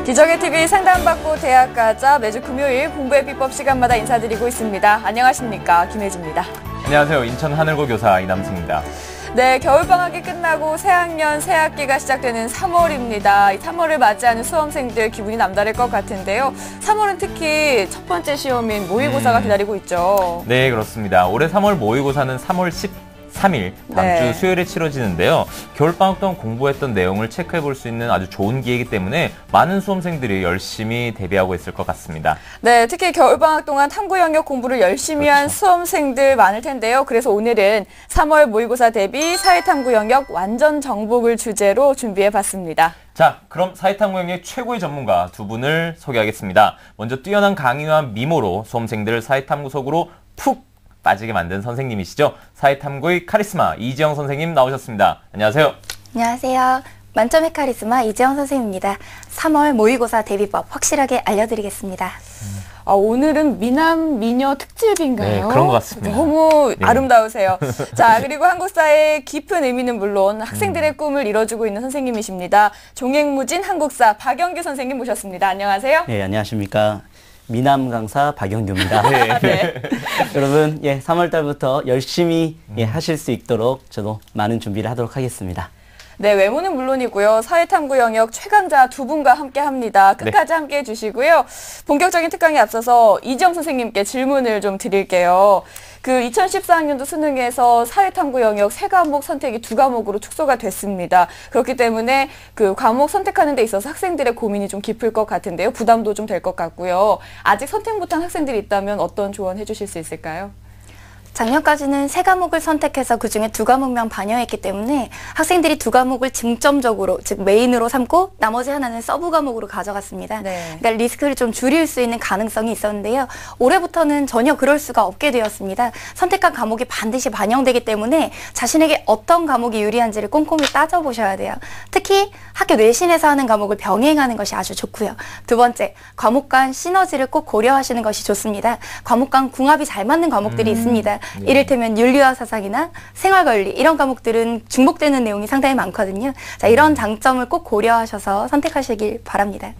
기적의 TV 상담받고 대학 가자 매주 금요일 공부의 비법 시간마다 인사드리고 있습니다. 안녕하십니까, 김혜지입니다. 안녕하세요. 인천 하늘고 교사 이남승입니다. 네, 겨울방학이 끝나고 새학년, 새학기가 시작되는 3월입니다. 이 3월을 맞이하는 수험생들 기분이 남다를 것 같은데요. 3월은 특히 첫 번째 시험인 모의고사가 기다리고 있죠. 네, 그렇습니다. 올해 3월 모의고사는 3월 13일 다음 주 수요일에 치러지는데요. 겨울방학 동안 공부했던 내용을 체크해 볼 수 있는 아주 좋은 기회이기 때문에 많은 수험생들이 열심히 대비하고 있을 것 같습니다. 네, 특히 겨울방학 동안 탐구 영역 공부를 열심히 한 수험생들 많을 텐데요. 그래서 오늘은 3월 모의고사 대비 사회탐구 영역 완전 정복을 주제로 준비해 봤습니다. 자, 그럼 사회탐구 영역 최고의 전문가 두 분을 소개하겠습니다. 먼저 뛰어난 강의와 미모로 수험생들을 사회탐구 속으로 푹 빠지게 만든 선생님이시죠. 사회탐구의 카리스마 이지영 선생님 나오셨습니다. 안녕하세요. 안녕하세요. 만점의 카리스마 이지영 선생님입니다. 3월 모의고사 대비법 확실하게 알려드리겠습니다. 오늘은 미남 미녀 특집인가요? 네, 그런 것 같습니다. 너무 아름다우세요. 자, 그리고 한국사의 깊은 의미는 물론 학생들의 꿈을 이뤄주고 있는 선생님이십니다. 종횡무진 한국사 박영규 선생님 모셨습니다. 안녕하세요. 네, 안녕하십니까. 미남 강사 박영규입니다. 네. 여러분, 3월 달부터 열심히 하실 수 있도록 저도 많은 준비를 하도록 하겠습니다. 네, 외모는 물론이고요. 사회탐구 영역 최강자 두 분과 함께 합니다. 끝까지 함께 해주시고요. 본격적인 특강에 앞서서 이지영 선생님께 질문을 좀 드릴게요. 그 2014학년도 수능에서 사회탐구 영역 3과목 선택이 2과목으로 축소가 됐습니다. 그렇기 때문에 그 과목 선택하는 데 있어서 학생들의 고민이 좀 깊을 것 같은데요. 부담도 좀 될 것 같고요. 아직 선택 못한 학생들이 있다면 어떤 조언 해주실 수 있을까요? 작년까지는 3과목을 선택해서 그중에 2과목만 반영했기 때문에 학생들이 2과목을 중점적으로, 즉 메인으로 삼고 나머지 하나는 서브 과목으로 가져갔습니다. 네. 그러니까 리스크를 좀 줄일 수 있는 가능성이 있었는데요. 올해부터는 전혀 그럴 수가 없게 되었습니다. 선택한 과목이 반드시 반영되기 때문에 자신에게 어떤 과목이 유리한지를 꼼꼼히 따져보셔야 돼요. 특히 학교 내신에서 하는 과목을 병행하는 것이 아주 좋고요. 두 번째, 과목 간 시너지를 꼭 고려하시는 것이 좋습니다. 과목 간 궁합이 잘 맞는 과목들이 있습니다. 네. 이를테면 윤리와 사상이나 생활관리 이런 과목들은 중복되는 내용이 상당히 많거든요. 자, 이런 장점을 꼭 고려하셔서 선택하시길 바랍니다.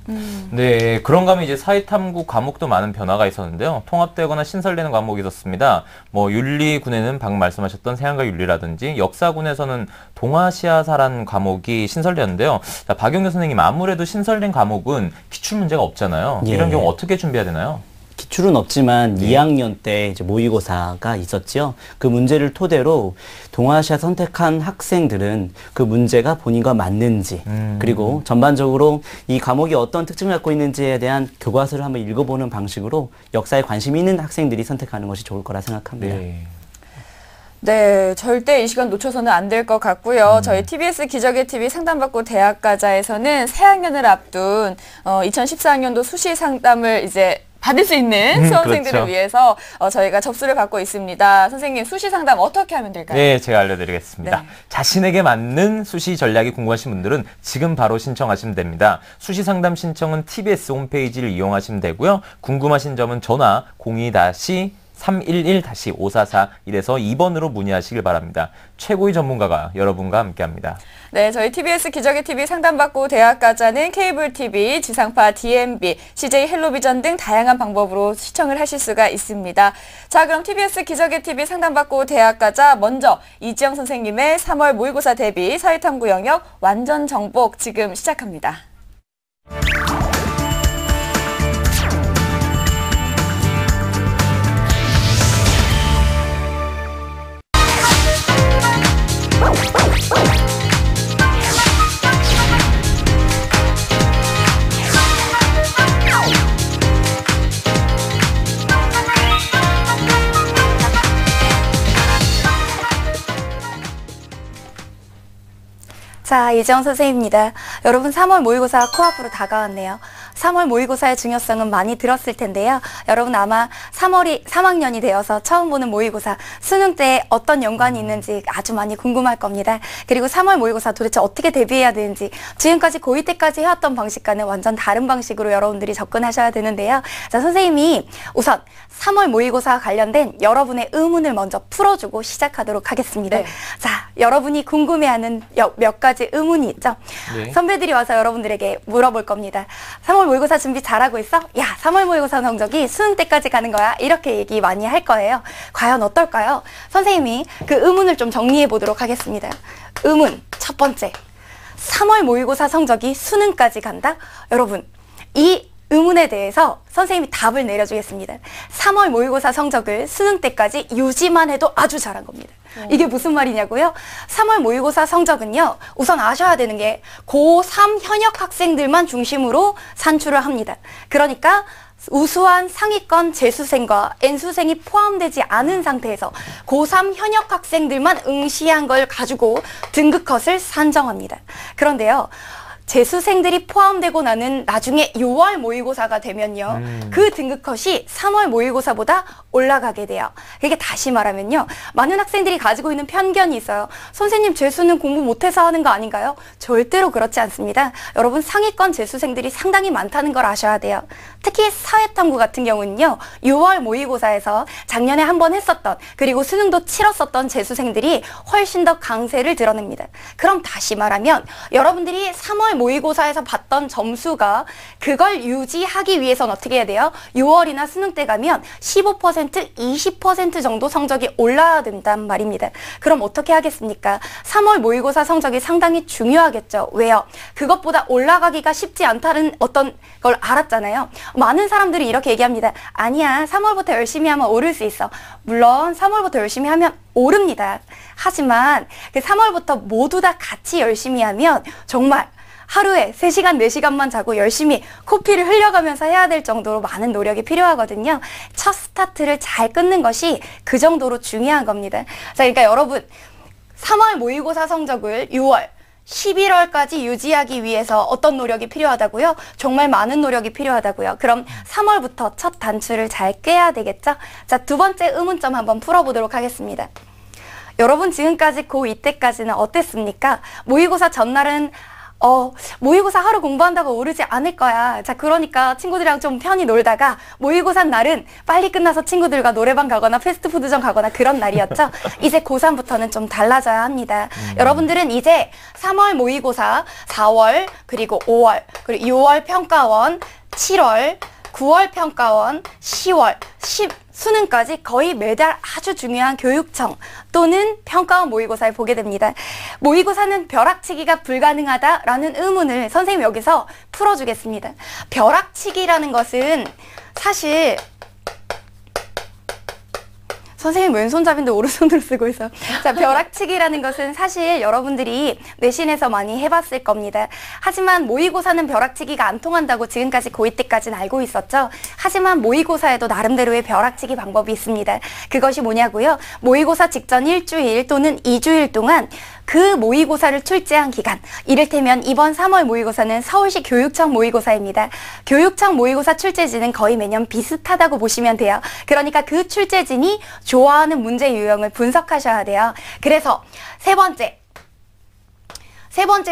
네, 그런가 하면 이제 사회탐구 과목도 많은 변화가 있었는데요. 통합되거나 신설되는 과목이 있었습니다. 뭐 윤리군에는 방금 말씀하셨던 생활과 윤리라든지 역사군에서는 동아시아사라는 과목이 신설되었는데요. 자, 박영규 선생님, 아무래도 신설된 과목은 기출 문제가 없잖아요. 이런 경우 어떻게 준비해야 되나요? 기출은 없지만 2학년 때 이제 모의고사가 있었죠. 그 문제를 토대로 동아시아 선택한 학생들은 그 문제가 본인과 맞는지 그리고 전반적으로 이 과목이 어떤 특징을 갖고 있는지에 대한 교과서를 한번 읽어보는 방식으로 역사에 관심이 있는 학생들이 선택하는 것이 좋을 거라 생각합니다. 네, 절대 이 시간 놓쳐서는 안 될 것 같고요. 저희 TBS 기적의 TV 상담받고 대학 가자에서는 새학년을 앞둔 2014학년도 수시 상담을 이제 받을 수 있는 수험생들을 그렇죠. 위해서 저희가 접수를 받고 있습니다. 선생님, 수시 상담 어떻게 하면 될까요? 네, 제가 알려드리겠습니다. 네. 자신에게 맞는 수시 전략이 궁금하신 분들은 지금 바로 신청하시면 됩니다. 수시 상담 신청은 TBS 홈페이지를 이용하시면 되고요. 궁금하신 점은 전화 02-311-544 이래서 2번으로 문의하시길 바랍니다. 최고의 전문가가 여러분과 함께합니다. 네, 저희 TBS 기적의 TV 상담받고 대학 가자는 케이블 TV, 지상파 DMB, CJ 헬로비전 등 다양한 방법으로 시청을 하실 수가 있습니다. 자, 그럼 TBS 기적의 TV 상담받고 대학 가자 먼저 이지영 선생님의 3월 모의고사 대비 사회탐구 영역 완전 정복 지금 시작합니다. 자, 이지영 선생님입니다. 여러분, 3월 모의고사 코앞으로 다가왔네요. 3월 모의고사의 중요성은 많이 들었을 텐데요. 여러분 아마 3월이 3학년이 되어서 처음 보는 모의고사, 수능 때 어떤 연관이 있는지 아주 많이 궁금할 겁니다. 그리고 3월 모의고사 도대체 어떻게 대비해야 되는지, 지금까지 고2 때까지 해왔던 방식과는 완전 다른 방식으로 여러분들이 접근하셔야 되는데요. 자, 선생님이 우선 3월 모의고사와 관련된 여러분의 의문을 먼저 풀어주고 시작하도록 하겠습니다. 네. 자, 여러분이 궁금해하는 몇 가지 가지 의문이 있죠. 네. 선배들이 와서 여러분들에게 물어볼 겁니다. 3월 모의고사 준비 잘하고 있어? 야, 3월 모의고사 성적이 수능 때까지 가는 거야. 이렇게 얘기 많이 할 거예요. 과연 어떨까요? 선생님이 그 의문을 좀 정리해 보도록 하겠습니다. 의문 첫 번째, 3월 모의고사 성적이 수능까지 간다? 여러분, 이 의문에 대해서 선생님이 답을 내려주겠습니다. 3월 모의고사 성적을 수능 때까지 유지만 해도 아주 잘한 겁니다. 이게 무슨 말이냐고요? 3월 모의고사 성적은요, 우선 아셔야 되는 게 고3 현역 학생들만 중심으로 산출을 합니다. 그러니까 우수한 상위권 재수생과 N수생이 포함되지 않은 상태에서 고3 현역 학생들만 응시한 걸 가지고 등급컷을 산정합니다. 그런데요, 재수생들이 포함되고 나는 나중에 6월 모의고사가 되면요, 그 등급컷이 3월 모의고사보다 올라가게 돼요. 이게 다시 말하면요, 많은 학생들이 가지고 있는 편견이 있어요. 선생님, 재수는 공부 못해서 하는 거 아닌가요? 절대로 그렇지 않습니다. 여러분, 상위권 재수생들이 상당히 많다는 걸 아셔야 돼요. 특히 사회탐구 같은 경우는요, 6월 모의고사에서 작년에 한 번 했었던, 그리고 수능도 치렀었던 재수생들이 훨씬 더 강세를 드러냅니다. 그럼 다시 말하면 여러분들이 3월 모의고사에서 봤던 점수가 그걸 유지하기 위해서는 어떻게 해야 돼요? 6월이나 수능 때 가면 15%, 20% 정도 성적이 올라야 된단 말입니다. 그럼 어떻게 하겠습니까? 3월 모의고사 성적이 상당히 중요하겠죠. 왜요? 그것보다 올라가기가 쉽지 않다는 어떤 걸 알았잖아요. 많은 사람들이 이렇게 얘기합니다. 아니야, 3월부터 열심히 하면 오를 수 있어. 물론 3월부터 열심히 하면 오릅니다. 하지만 그 3월부터 모두 다 같이 열심히 하면 정말 하루에 3시간, 4시간만 자고 열심히 코피를 흘려가면서 해야 될 정도로 많은 노력이 필요하거든요. 첫 스타트를 잘 끊는 것이 그 정도로 중요한 겁니다. 자, 그러니까 여러분, 3월 모의고사 성적을 6월, 11월까지 유지하기 위해서 어떤 노력이 필요하다고요? 정말 많은 노력이 필요하다고요. 그럼 3월부터 첫 단추를 잘 꿰야 되겠죠? 자, 두 번째 의문점 한번 풀어보도록 하겠습니다. 여러분, 지금까지 고2 때까지는 어땠습니까? 모의고사 전날은 모의고사 하루 공부한다고 오르지 않을 거야. 자, 그러니까 친구들이랑 좀 편히 놀다가 모의고사 날은 빨리 끝나서 친구들과 노래방 가거나 패스트푸드점 가거나 그런 날이었죠. 이제 고3부터는 좀 달라져야 합니다. 여러분들은 이제 3월 모의고사, 4월, 그리고 5월, 그리고 6월 평가원, 7월, 9월 평가원, 10월, 수능까지 거의 매달 아주 중요한 교육청 또는 평가원 모의고사를 보게 됩니다. 모의고사는 벼락치기가 불가능하다라는 의문을 선생님이 여기서 풀어주겠습니다. 벼락치기라는 것은 사실 선생님 왼손잡이인데 오른손으로 쓰고 있어요. 자, 벼락치기라는 것은 사실 여러분들이 내신에서 많이 해봤을 겁니다. 하지만 모의고사는 벼락치기가 안 통한다고 지금까지 고2 때까지는 알고 있었죠. 하지만 모의고사에도 나름대로의 벼락치기 방법이 있습니다. 그것이 뭐냐고요? 모의고사 직전 일주일 또는 2주일 동안 그 모의고사를 출제한 기간, 이를테면 이번 3월 모의고사는 서울시 교육청 모의고사입니다. 교육청 모의고사 출제진은 거의 매년 비슷하다고 보시면 돼요. 그러니까 그 출제진이 좋아하는 문제 유형을 분석하셔야 돼요. 그래서 세 번째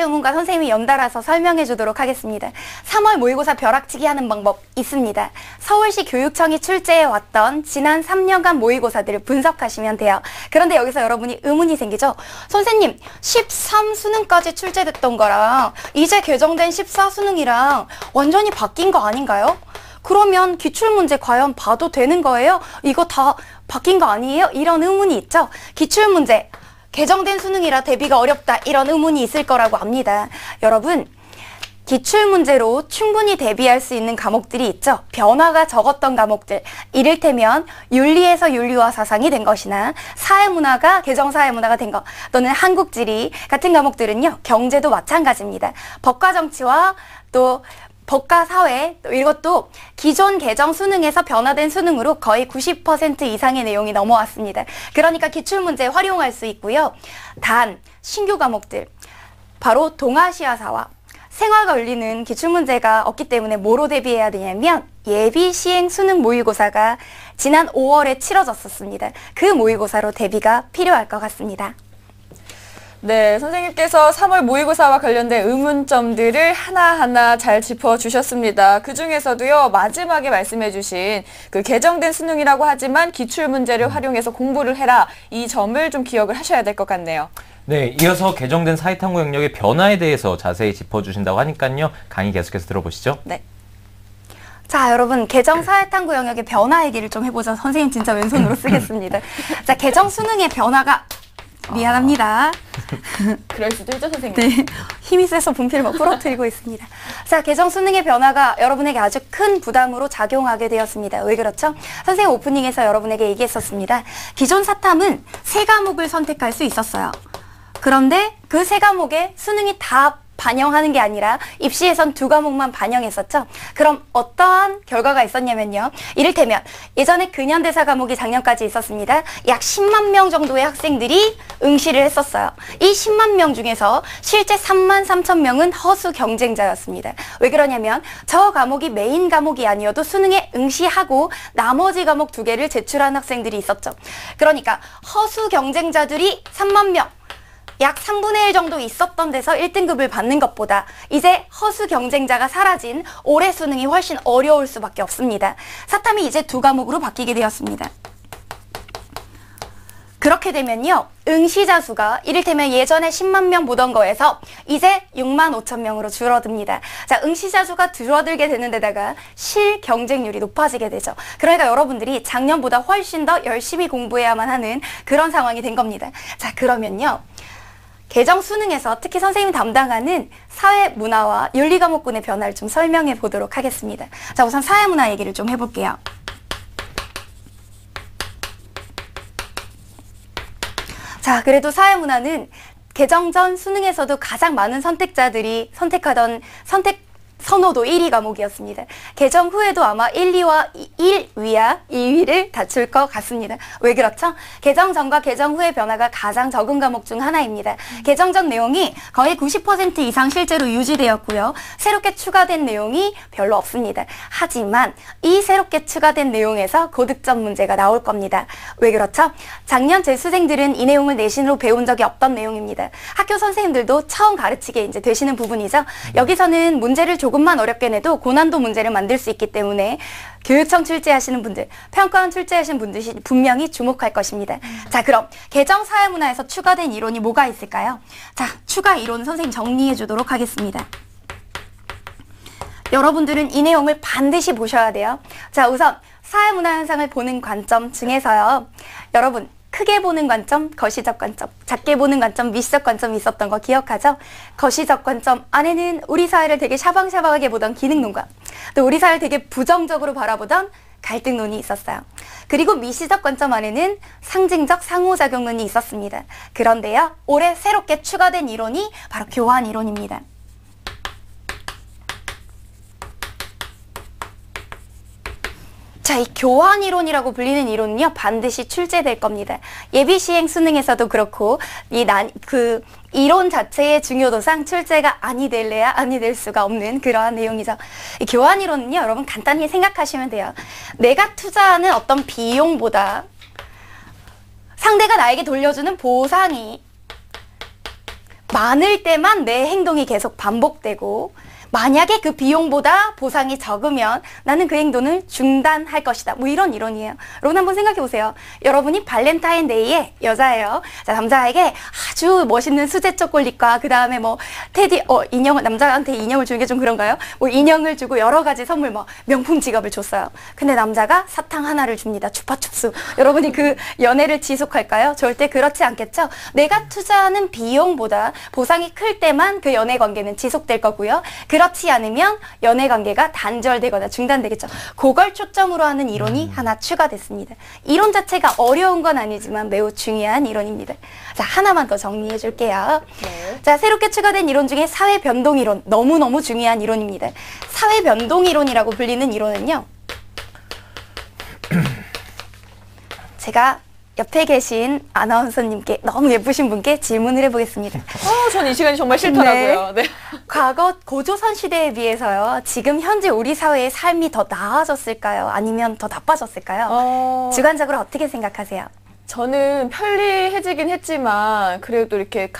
의문과 선생님이 연달아서 설명해 주도록 하겠습니다. 3월 모의고사 벼락치기 하는 방법 있습니다. 서울시 교육청이 출제해 왔던 지난 3년간 모의고사들을 분석하시면 돼요. 그런데 여기서 여러분이 의문이 생기죠? 선생님, 13 수능까지 출제됐던 거랑 이제 개정된 14 수능이랑 완전히 바뀐 거 아닌가요? 그러면 기출문제 과연 봐도 되는 거예요? 이거 다 바뀐 거 아니에요? 이런 의문이 있죠? 기출문제 개정된 수능이라 대비가 어렵다, 이런 의문이 있을 거라고 압니다. 여러분, 기출문제로 충분히 대비할 수 있는 과목들이 있죠. 변화가 적었던 과목들, 이를테면 윤리에서 윤리와 사상이 된 것이나 사회문화가 개정사회문화가 된 것, 또는 한국지리 같은 과목들은요, 경제도 마찬가지입니다. 법과 정치와 또 법과 사회, 또 이것도 기존 개정 수능에서 변화된 수능으로 거의 90% 이상의 내용이 넘어왔습니다. 그러니까 기출문제에 활용할 수 있고요. 단, 신규 과목들, 바로 동아시아사와 생활과 윤리는 기출문제가 없기 때문에 뭐로 대비해야 되냐면 예비 시행 수능 모의고사가 지난 5월에 치러졌었습니다. 그 모의고사로 대비가 필요할 것 같습니다. 네, 선생님께서 3월 모의고사와 관련된 의문점들을 하나하나 잘 짚어주셨습니다. 그 중에서도요, 마지막에 말씀해주신 그 개정된 수능이라고 하지만 기출문제를 활용해서 공부를 해라, 이 점을 좀 기억을 하셔야 될 것 같네요. 네, 이어서 개정된 사회탐구 영역의 변화에 대해서 자세히 짚어주신다고 하니까요. 강의 계속해서 들어보시죠. 네. 자, 여러분, 개정 사회탐구 영역의 변화 얘기를 좀 해보죠. 선생님 진짜 왼손으로 쓰겠습니다. 자, 개정 수능의 변화가 미안합니다. 그럴 수도 있죠, 선생님. 네, 힘이 세서 분필을 막 부러뜨리고 있습니다. 자, 개정 수능의 변화가 여러분에게 아주 큰 부담으로 작용하게 되었습니다. 왜 그렇죠? 선생님 오프닝에서 여러분에게 얘기했었습니다. 기존 사탐은 3과목을 선택할 수 있었어요. 그런데 그 3과목에 수능이 다 반영하는 게 아니라 입시에선 2과목만 반영했었죠. 그럼 어떠한 결과가 있었냐면요. 이를테면 예전에 근현대사 과목이 작년까지 있었습니다. 약 10만 명 정도의 학생들이 응시를 했었어요. 이 10만 명 중에서 실제 3만 3천 명은 허수 경쟁자였습니다. 왜 그러냐면 저 과목이 메인 과목이 아니어도 수능에 응시하고 나머지 과목 2개를 제출한 학생들이 있었죠. 그러니까 허수 경쟁자들이 3만 명, 약 3분의 1 정도 있었던 데서 1등급을 받는 것보다 이제 허수 경쟁자가 사라진 올해 수능이 훨씬 어려울 수밖에 없습니다. 사탐이 이제 2과목으로 바뀌게 되었습니다. 그렇게 되면요. 응시자 수가 이를테면 예전에 10만 명 보던 거에서 이제 6만 5천 명으로 줄어듭니다. 자, 응시자 수가 줄어들게 되는 데다가 실 경쟁률이 높아지게 되죠. 그러니까 여러분들이 작년보다 훨씬 더 열심히 공부해야만 하는 그런 상황이 된 겁니다. 자, 그러면요. 개정 수능에서 특히 선생님이 담당하는 사회문화와 윤리과목군의 변화를 좀 설명해 보도록 하겠습니다. 자, 우선 사회문화 얘기를 좀 해볼게요. 자, 그래도 사회문화는 개정 전 수능에서도 가장 많은 선택자들이 선택하던 선호도 1위 과목이었습니다. 개정 후에도 아마 1위와 2위를 다툴 것 같습니다. 왜 그렇죠? 개정 전과 개정 후의 변화가 가장 적은 과목 중 하나입니다. 개정 전 내용이 거의 90% 이상 실제로 유지되었고요. 새롭게 추가된 내용이 별로 없습니다. 하지만 이 새롭게 추가된 내용에서 고득점 문제가 나올 겁니다. 왜 그렇죠? 작년 재수생들은 이 내용을 내신으로 배운 적이 없던 내용입니다. 학교 선생님들도 처음 가르치게 이제 되시는 부분이죠. 여기서는 문제를 조금만 어렵게 내도 고난도 문제를 만들 수 있기 때문에 교육청 출제하시는 분들, 평가원 출제하시는 분들이 분명히 주목할 것입니다. 자, 그럼 개정 사회문화에서 추가된 이론이 뭐가 있을까요? 자, 추가 이론 선생님 정리해 주도록 하겠습니다. 여러분들은 이 내용을 반드시 보셔야 돼요. 자, 우선 사회문화 현상을 보는 관점 중에서요. 여러분, 크게 보는 관점, 거시적 관점, 작게 보는 관점, 미시적 관점이 있었던 거 기억하죠? 거시적 관점 안에는 우리 사회를 되게 샤방샤방하게 보던 기능론과 또 우리 사회를 되게 부정적으로 바라보던 갈등론이 있었어요. 그리고 미시적 관점 안에는 상징적 상호작용론이 있었습니다. 그런데요, 올해 새롭게 추가된 이론이 바로 교환 이론입니다. 자, 이 교환 이론이라고 불리는 이론은요, 반드시 출제될 겁니다. 예비 시행 수능에서도 그렇고, 그 이론 자체의 중요도상 출제가 아니 될래야 아니 될 수가 없는 그러한 내용이죠. 이 교환 이론은요, 여러분 간단히 생각하시면 돼요. 내가 투자하는 어떤 비용보다 상대가 나에게 돌려주는 보상이 많을 때만 내 행동이 계속 반복되고, 만약에 그 비용보다 보상이 적으면 나는 그 행동을 중단할 것이다. 뭐 이런 이론이에요. 여러분 한번 생각해 보세요. 여러분이 발렌타인데이에 여자예요. 자, 남자에게 아주 멋있는 수제 초콜릿과 그 다음에 뭐 테디 인형을 남자한테 인형을 주는 게 좀 그런가요? 뭐 인형을 주고 여러 가지 선물 뭐 명품 지갑을 줬어요. 근데 남자가 사탕 하나를 줍니다. 추파춥스. 여러분이 그 연애를 지속할까요? 절대 그렇지 않겠죠. 내가 투자하는 비용보다 보상이 클 때만 그 연애 관계는 지속될 거고요. 그렇지 않으면 연애 관계가 단절되거나 중단되겠죠. 그걸 초점으로 하는 이론이 하나 추가됐습니다. 이론 자체가 어려운 건 아니지만 매우 중요한 이론입니다. 자, 하나만 더 정리해 줄게요. 네. 자, 새롭게 추가된 이론 중에 사회변동이론, 너무너무 중요한 이론입니다. 사회변동이론이라고 불리는 이론은요, 제가 옆에 계신 아나운서님께 너무 예쁘신 분께 질문을 해보겠습니다. 전 이 시간이 정말 싫더라고요. 네. 과거 고조선 시대에 비해서요, 지금 현재 우리 사회의 삶이 더 나아졌을까요? 아니면 더 나빠졌을까요? 주관적으로 어떻게 생각하세요? 저는 편리해지긴 했지만 그래도 이렇게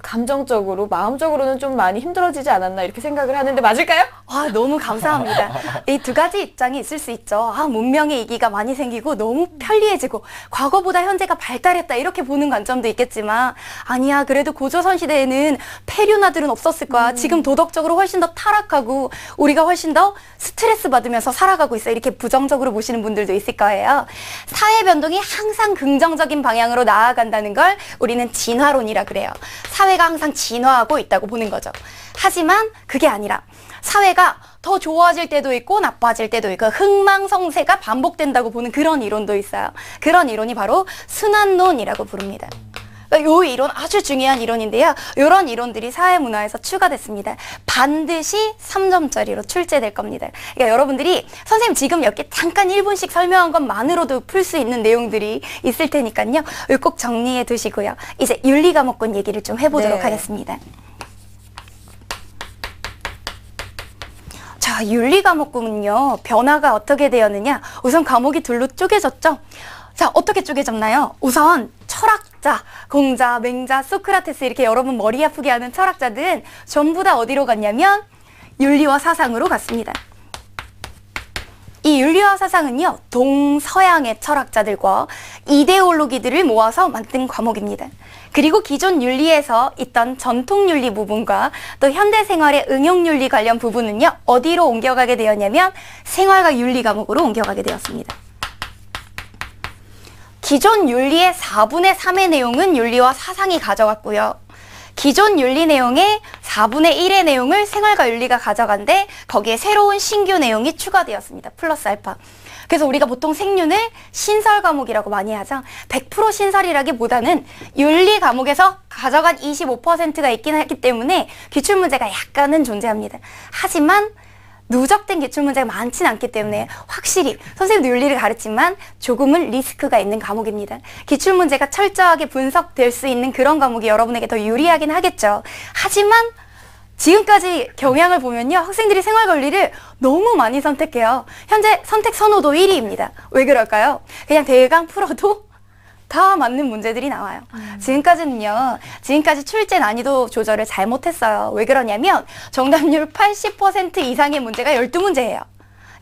감정적으로, 마음적으로는 좀 많이 힘들어지지 않았나 이렇게 생각을 하는데 맞을까요? 아, 너무 감사합니다. 이 두 가지 입장이 있을 수 있죠. 아, 문명의 이기가 많이 생기고 너무 편리해지고 과거보다 현재가 발달했다 이렇게 보는 관점도 있겠지만 아니야, 그래도 고조선 시대에는 폐륜아들은 없었을 거야. 지금 도덕적으로 훨씬 더 타락하고 우리가 훨씬 더 스트레스 받으면서 살아가고 있어. 이렇게 부정적으로 보시는 분들도 있을 거예요. 사회 변동이 항상 긍정적인 방향으로 나아간다는 걸 우리는 진화론이라 그래요. 사회가 항상 진화하고 있다고 보는 거죠. 하지만 그게 아니라 사회가 더 좋아질 때도 있고 나빠질 때도 있고 흥망성쇠가 반복된다고 보는 그런 이론도 있어요. 그런 이론이 바로 순환론이라고 부릅니다. 이 이론 아주 중요한 이론인데요. 이런 이론들이 사회문화에서 추가됐습니다. 반드시 3점짜리로 출제될 겁니다. 그러니까 여러분들이 선생님 지금 이렇게 잠깐 1분씩 설명한 것만으로도 풀 수 있는 내용들이 있을 테니까요. 이거 꼭 정리해 두시고요. 이제 윤리 과목군 얘기를 좀 해보도록 하겠습니다. 자, 윤리 과목군은요. 변화가 어떻게 되었느냐. 우선 과목이 둘로 쪼개졌죠. 자, 어떻게 쪼개졌나요? 우선 철학자, 공자, 맹자, 소크라테스 이렇게 여러분 머리 아프게 하는 철학자들은 전부 다 어디로 갔냐면 윤리와 사상으로 갔습니다. 이 윤리와 사상은요, 동서양의 철학자들과 이데올로기들을 모아서 만든 과목입니다. 그리고 기존 윤리에서 있던 전통 윤리 부분과 또 현대 생활의 응용 윤리 관련 부분은요, 어디로 옮겨가게 되었냐면 생활과 윤리 과목으로 옮겨가게 되었습니다. 기존 윤리의 4분의 3의 내용은 윤리와 사상이 가져갔고요. 기존 윤리 내용의 4분의 1의 내용을 생활과 윤리가 가져간데 거기에 새로운 신규 내용이 추가되었습니다. 플러스 알파. 그래서 우리가 보통 생윤을 신설 과목이라고 많이 하죠. 100% 신설이라기보다는 윤리 과목에서 가져간 25%가 있긴 하기 때문에 기출문제가 약간은 존재합니다. 하지만 누적된 기출문제가 많지는 않기 때문에 확실히 선생님도 윤리를 가르치지만 조금은 리스크가 있는 과목입니다. 기출문제가 철저하게 분석될 수 있는 그런 과목이 여러분에게 더 유리하긴 하겠죠. 하지만 지금까지 경향을 보면요. 학생들이 생활과 윤리를 너무 많이 선택해요. 현재 선택 선호도 1위입니다. 왜 그럴까요? 그냥 대강 풀어도 다 맞는 문제들이 나와요. 지금까지 출제 난이도 조절을 잘못했어요. 왜 그러냐면 정답률 80% 이상의 문제가 12문제예요.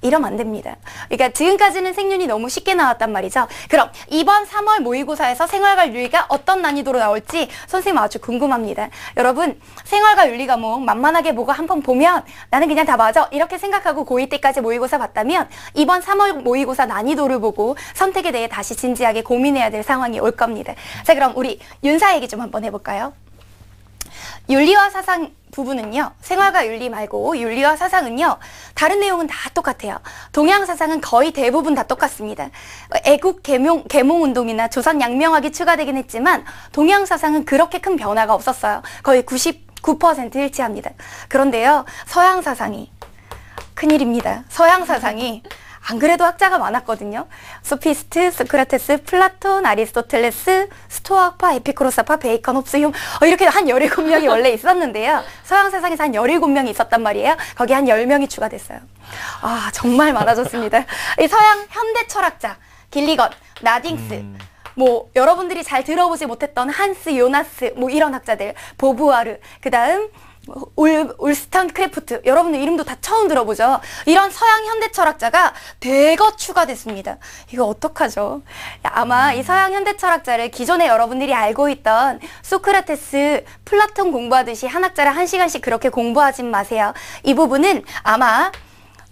이러면 안 됩니다. 그러니까 지금까지는 생윤이 너무 쉽게 나왔단 말이죠. 그럼 이번 3월 모의고사에서 생활과 윤리가 어떤 난이도로 나올지 선생님 아주 궁금합니다. 여러분 생활과 윤리 과목 만만하게 보고 한번 보면 나는 그냥 다 맞아 이렇게 생각하고 고2 때까지 모의고사 봤다면 이번 3월 모의고사 난이도를 보고 선택에 대해 다시 진지하게 고민해야 될 상황이 올 겁니다. 자, 그럼 우리 윤사 얘기 좀 한번 해볼까요? 윤리와 사상 부분은요. 생활과 윤리 말고 윤리와 사상은요. 다른 내용은 다 똑같아요. 동양 사상은 거의 대부분 다 똑같습니다. 애국 계몽운동이나 조선 양명학이 추가되긴 했지만 동양 사상은 그렇게 큰 변화가 없었어요. 거의 99% 일치합니다. 그런데요. 서양 사상이 큰일입니다. 서양 사상이 안 그래도 학자가 많았거든요. 소피스트, 소크라테스, 플라톤, 아리스토텔레스, 스토아파, 에피쿠로스파, 베이컨, 홉스, 휴 이렇게 한 17명이 원래 있었는데요. 서양 세상에서 한 17명이 있었단 말이에요. 거기 한 10명이 추가됐어요. 아, 정말 많아졌습니다. 이 서양 현대 철학자, 길리건, 나딩스, 여러분들이 잘 들어보지 못했던 한스 요나스, 이런 학자들, 보부아르, 그 다음 울스턴크래프트 여러분들 이름도 다 처음 들어보죠. 이런 서양 현대 철학자가 대거 추가됐습니다. 이거 어떡하죠? 아마 이 서양 현대 철학자를 기존에 여러분들이 알고 있던 소크라테스, 플라톤 공부하듯이 한 학자를 1시간씩 그렇게 공부하지 마세요. 이 부분은 아마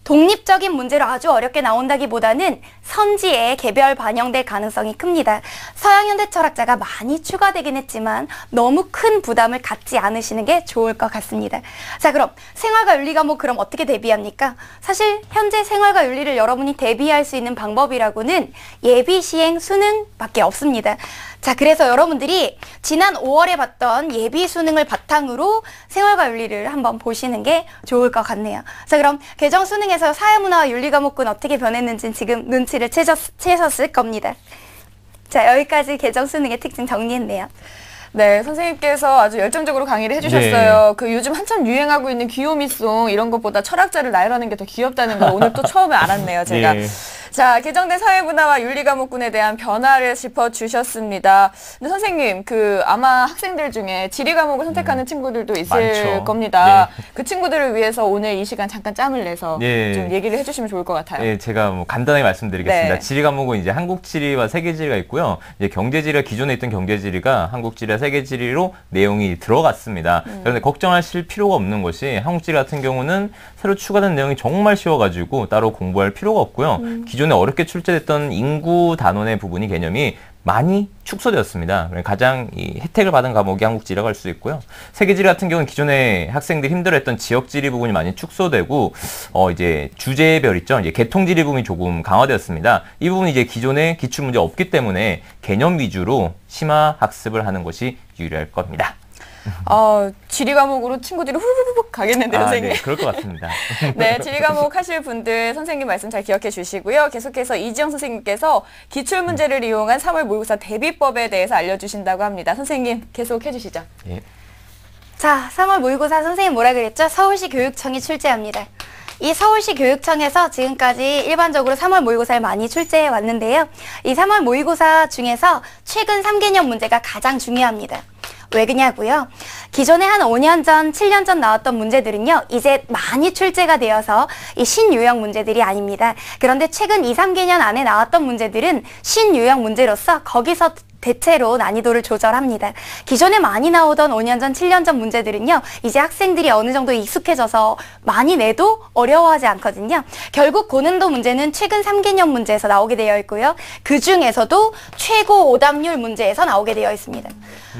독립적인 문제로 아주 어렵게 나온다기보다는 선지에 개별 반영될 가능성이 큽니다. 서양 현대 철학자가 많이 추가되긴 했지만 너무 큰 부담을 갖지 않으시는 게 좋을 것 같습니다. 자, 그럼 생활과 윤리 과목 그럼 어떻게 대비합니까? 사실 현재 생활과 윤리를 여러분이 대비할 수 있는 방법이라고는 예비 시행 수능밖에 없습니다. 자, 그래서 여러분들이 지난 5월에 봤던 예비 수능을 바탕으로 생활과 윤리를 한번 보시는 게 좋을 것 같네요. 자, 그럼 개정 수능에서 사회문화와 윤리 과목군 어떻게 변했는지는 지금 눈치를 채셨을 겁니다. 자, 여기까지 개정 수능의 특징 정리했네요. 네, 선생님께서 아주 열정적으로 강의를 해주셨어요. 네. 그 요즘 한참 유행하고 있는 귀요미송 이런 것보다 철학자를 나열하는 게 더 귀엽다는 걸 오늘 또 처음에 알았네요, 제가. 네. 자, 개정된 사회문화와 윤리과목군에 대한 변화를 짚어주셨습니다. 근데 선생님, 아마 학생들 중에 지리과목을 선택하는 친구들도 있을 많죠. 겁니다. 예. 그 친구들을 위해서 오늘 이 시간 잠깐 짬을 내서 예. 좀 얘기를 해주시면 좋을 것 같아요. 예, 제가 뭐 간단하게 말씀드리겠습니다. 네. 지리 과목은 이제 한국지리와 세계지리가 있고요. 이제 경제지리가 기존에 있던 경제지리가 한국지리와 세계지리로 내용이 들어갔습니다. 그런데 걱정하실 필요가 없는 것이 한국지리 같은 경우는 새로 추가된 내용이 정말 쉬워가지고 따로 공부할 필요가 없고요. 기존에 어렵게 출제됐던 인구 단원의 부분이 개념이 많이 축소되었습니다. 가장 이 혜택을 받은 과목이 한국지리라고 할 수 있고요. 세계지리 같은 경우는 기존에 학생들이 힘들어했던 지역지리 부분이 많이 축소되고 이제 주제별 있죠. 이제 계통지리 부분이 조금 강화되었습니다. 이 부분이 이제 기존에 기출문제 없기 때문에 개념 위주로 심화 학습을 하는 것이 유리할 겁니다. 지리 과목으로 친구들이 후루룩 가겠는데요, 선생님. 네, 그럴 것 같습니다. 네, 지리 과목 하실 분들 선생님 말씀 잘 기억해 주시고요. 계속해서 이지영 선생님께서 기출문제를 이용한 3월 모의고사 대비법에 대해서 알려주신다고 합니다. 선생님, 계속해 주시죠. 예. 자, 3월 모의고사 선생님 뭐라 그랬죠? 서울시 교육청이 출제합니다. 이 서울시 교육청에서 지금까지 일반적으로 3월 모의고사를 많이 출제해 왔는데요. 이 3월 모의고사 중에서 최근 3개년 문제가 가장 중요합니다. 왜 그냐고요? 기존에 한 5년 전, 7년 전 나왔던 문제들은요, 이제 많이 출제가 되어서 이 신유형 문제들이 아닙니다. 그런데 최근 2, 3개년 안에 나왔던 문제들은 신유형 문제로서 거기서 대체로 난이도를 조절합니다. 기존에 많이 나오던 5년 전, 7년 전 문제들은요, 이제 학생들이 어느 정도 익숙해져서 많이 내도 어려워하지 않거든요. 결국 고난도 문제는 최근 3개년 문제에서 나오게 되어 있고요. 그 중에서도 최고 오답률 문제에서 나오게 되어 있습니다.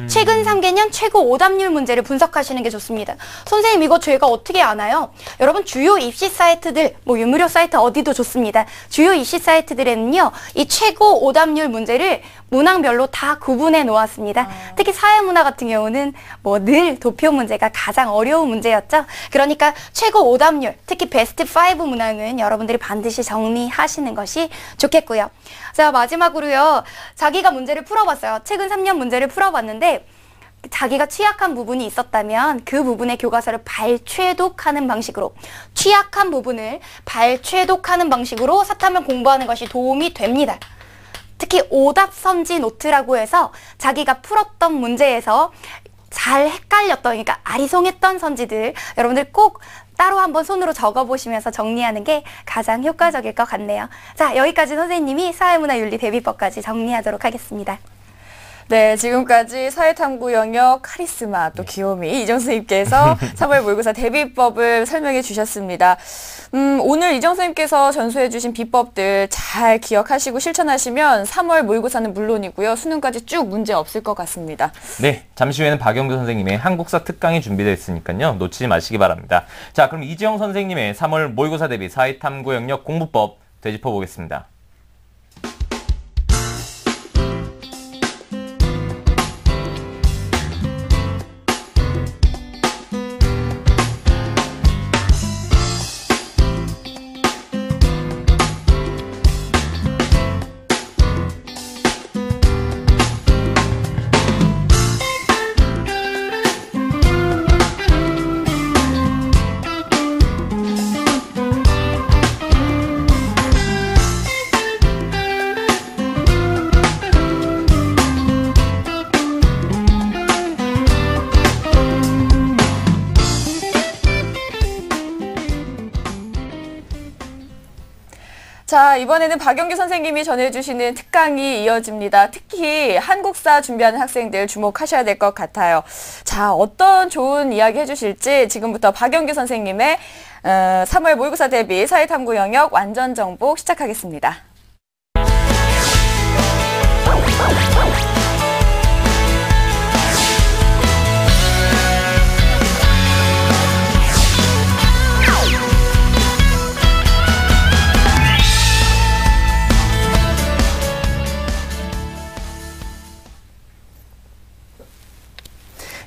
최근 3개년 최고 오답률 문제를 분석하시는 게 좋습니다. 선생님, 이거 저희가 어떻게 아나요? 여러분, 주요 입시 사이트들, 유무료 사이트 어디도 좋습니다. 주요 입시 사이트들에는요, 이 최고 오답률 문제를 문항별로 다 구분해 놓았습니다. 특히 사회문화 같은 경우는 늘 도표 문제가 가장 어려운 문제였죠. 그러니까 최고 오답률, 특히 베스트 5 문항은 여러분들이 반드시 정리하시는 것이 좋겠고요. 자, 마지막으로요. 자기가 문제를 풀어봤어요. 최근 3년 문제를 풀어봤는데 자기가 취약한 부분이 있었다면 그 부분의 교과서를 발췌독하는 방식으로, 취약한 부분을 발췌독하는 방식으로 사탐을 공부하는 것이 도움이 됩니다. 특히 오답 선지 노트라고 해서 자기가 풀었던 문제에서 잘 헷갈렸던, 그러니까 아리송했던 선지들 여러분들 꼭 따로 한번 손으로 적어보시면서 정리하는 게 가장 효과적일 것 같네요. 자, 여기까지 선생님이 사회문화윤리 대비법까지 정리하도록 하겠습니다. 네, 지금까지 사회탐구 영역 카리스마 또 귀요미 이정 선생님께서 3월 모의고사 대비법을 설명해 주셨습니다. 오늘 이정 선생님께서 전수해 주신 비법들 잘 기억하시고 실천하시면 3월 모의고사는 물론이고요. 수능까지 쭉 문제 없을 것 같습니다. 네, 잠시 후에는 박영규 선생님의 한국사 특강이 준비되어 있으니까요. 놓치지 마시기 바랍니다. 자, 그럼 이지영 선생님의 3월 모의고사 대비 사회탐구 영역 공부법 되짚어 보겠습니다. 자, 이번에는 박영규 선생님이 전해주시는 특강이 이어집니다. 특히 한국사 준비하는 학생들 주목하셔야 될 것 같아요. 자, 어떤 좋은 이야기 해주실지 지금부터 박영규 선생님의 3월 모의고사 대비 사회탐구 영역 완전 정복 시작하겠습니다.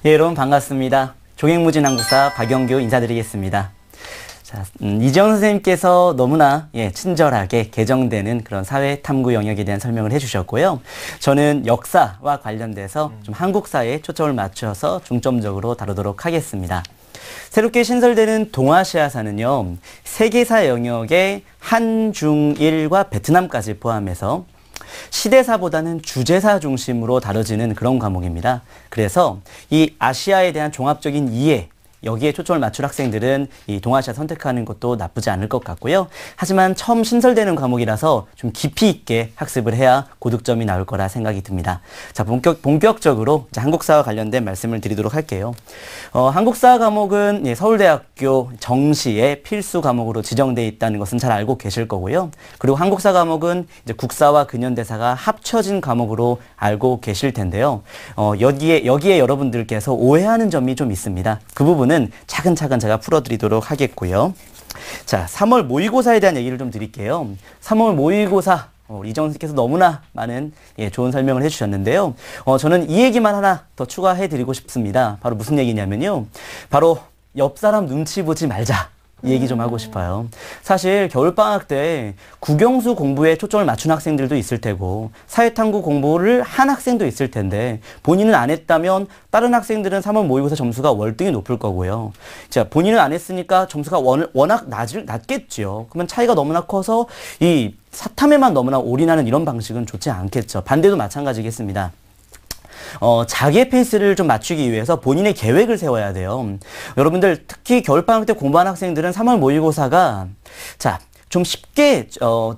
예, 여러분 반갑습니다. 종횡무진 한국사 박영규 인사드리겠습니다. 자, 이지영 선생님께서 너무나 친절하게 개정되는 그런 사회 탐구 영역에 대한 설명을 해주셨고요. 저는 역사와 관련돼서 좀 한국사에 초점을 맞춰서 중점적으로 다루도록 하겠습니다. 새롭게 신설되는 동아시아사는요, 세계사 영역의 한중일과 베트남까지 포함해서 시대사보다는 주제사 중심으로 다뤄지는 그런 과목입니다. 그래서 이 아시아에 대한 종합적인 이해, 여기에 초점을 맞출 학생들은 이 동아시아 선택하는 것도 나쁘지 않을 것 같고요. 하지만 처음 신설되는 과목이라서 좀 깊이 있게 학습을 해야 고득점이 나올 거라 생각이 듭니다. 자, 본격적으로 한국사와 관련된 말씀을 드리도록 할게요. 한국사 과목은 서울대학교 정시의 필수 과목으로 지정되어 있다는 것은 잘 알고 계실 거고요. 그리고 한국사 과목은 이제 국사와 근현대사가 합쳐진 과목으로 알고 계실 텐데요. 여기에 여러분들께서 오해하는 점이 좀 있습니다. 그 부분은 차근차근 제가 풀어드리도록 하겠고요. 자, 3월 모의고사에 대한 얘기를 좀 드릴게요. 3월 모의고사, 이정 선생님께서 너무나 많은 좋은 설명을 해주셨는데요. 저는 이 얘기만 하나 더 추가해드리고 싶습니다. 바로 무슨 얘기냐면요. 바로 옆 사람 눈치 보지 말자. 이 얘기 좀 하고 싶어요. 사실 겨울방학 때 국영수 공부에 초점을 맞춘 학생들도 있을 테고 사회탐구 공부를 한 학생도 있을 텐데 본인은 안 했다면 다른 학생들은 3월 모의고사 점수가 월등히 높을 거고요. 자, 본인은 안 했으니까 점수가 워낙 낮겠죠. 그러면 차이가 너무나 커서 이 사탐에만 너무나 올인하는 이런 방식은 좋지 않겠죠. 반대도 마찬가지겠습니다. 자기의 페이스를 좀 맞추기 위해서 본인의 계획을 세워야 돼요. 여러분들 특히 겨울방학 때 공부한 학생들은 3월 모의고사가 좀 쉽게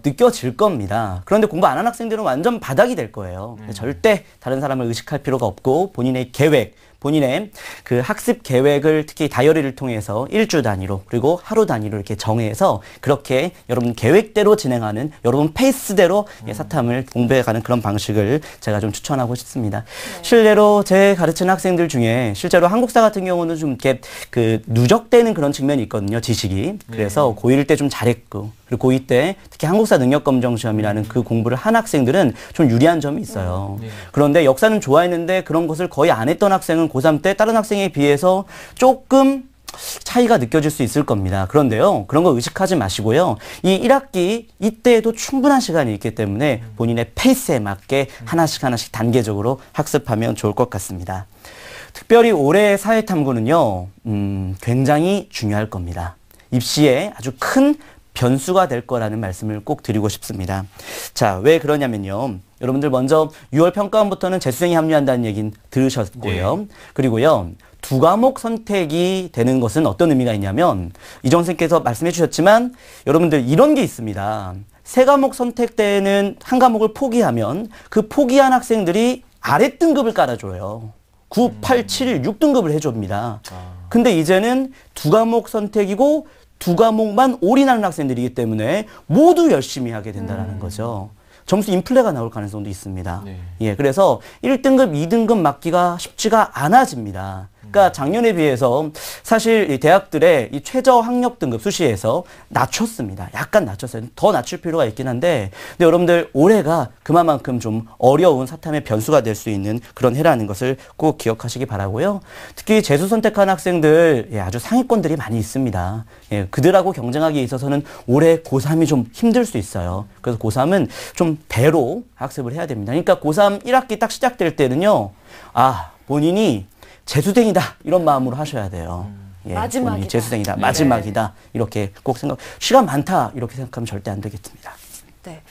느껴질 겁니다. 그런데 공부 안 한 학생들은 완전 바닥이 될 거예요. 절대 다른 사람을 의식할 필요가 없고 본인의 계획, 본인의 그 학습 계획을 특히 다이어리를 통해서 일주 단위로 그리고 하루 단위로 이렇게 정해서 그렇게 여러분 계획대로 진행하는 여러분 페이스대로 사탐을 공부해가는 그런 방식을 제가 좀 추천하고 싶습니다. 실례로 제 가르치는 학생들 중에 실제로 한국사 같은 경우는 좀 이렇게 그 누적되는 그런 측면이 있거든요. 지식이. 그래서 고1 때 좀 잘했고 그리고 고2 때 특히 한국사 능력검정시험이라는 그 공부를 한 학생들은 좀 유리한 점이 있어요. 그런데 역사는 좋아했는데 그런 것을 거의 안 했던 학생은 고3 때 다른 학생에 비해서 조금 차이가 느껴질 수 있을 겁니다. 그런데요, 그런 거 의식하지 마시고요. 이 1학기 이때에도 충분한 시간이 있기 때문에 본인의 페이스에 맞게 하나씩 단계적으로 학습하면 좋을 것 같습니다. 특별히 올해의 사회탐구는요, 굉장히 중요할 겁니다. 입시에 아주 큰 변수가 될 거라는 말씀을 꼭 드리고 싶습니다. 자, 왜 그러냐면요. 여러분들 먼저 6월 평가원부터는 재수생이 합류한다는 얘기는 들으셨고요. 그리고요. 2과목 선택이 되는 것은 어떤 의미가 있냐면 이정 선생님께서 말씀해 주셨지만 여러분들 이런 게 있습니다. 3과목 선택 때는 한 과목을 포기하면 그 포기한 학생들이 아래 등급을 깔아줘요. 9, 8, 7, 6등급을 해줍니다. 근데 이제는 2과목 선택이고 2과목만 올인하는 학생들이기 때문에 모두 열심히 하게 된다는 거죠. 점수 인플레가 나올 가능성도 있습니다. 예, 그래서 1등급, 2등급 맞기가 쉽지가 않아집니다. 그러니까 작년에 비해서 사실 이 대학들의 이 최저 학력 등급 수시에서 낮췄습니다. 약간 낮췄어요. 더 낮출 필요가 있긴 한데, 근데 여러분들 올해가 그만큼 좀 어려운 사탐의 변수가 될 수 있는 그런 해라는 것을 꼭 기억하시기 바라고요. 특히 재수 선택한 학생들 아주 상위권들이 많이 있습니다. 예, 그들하고 경쟁하기 있어서는 올해 고3이 좀 힘들 수 있어요. 그래서 고3은 좀 배로 학습을 해야 됩니다. 그러니까 고3 1학기 딱 시작될 때는요, 본인이 재수생이다 이런 마음으로 하셔야 돼요. 예, 마지막이다. 재수생이다. 마지막이다. 이렇게 꼭 시간 많다. 이렇게 생각하면 절대 안 되겠습니다. 네.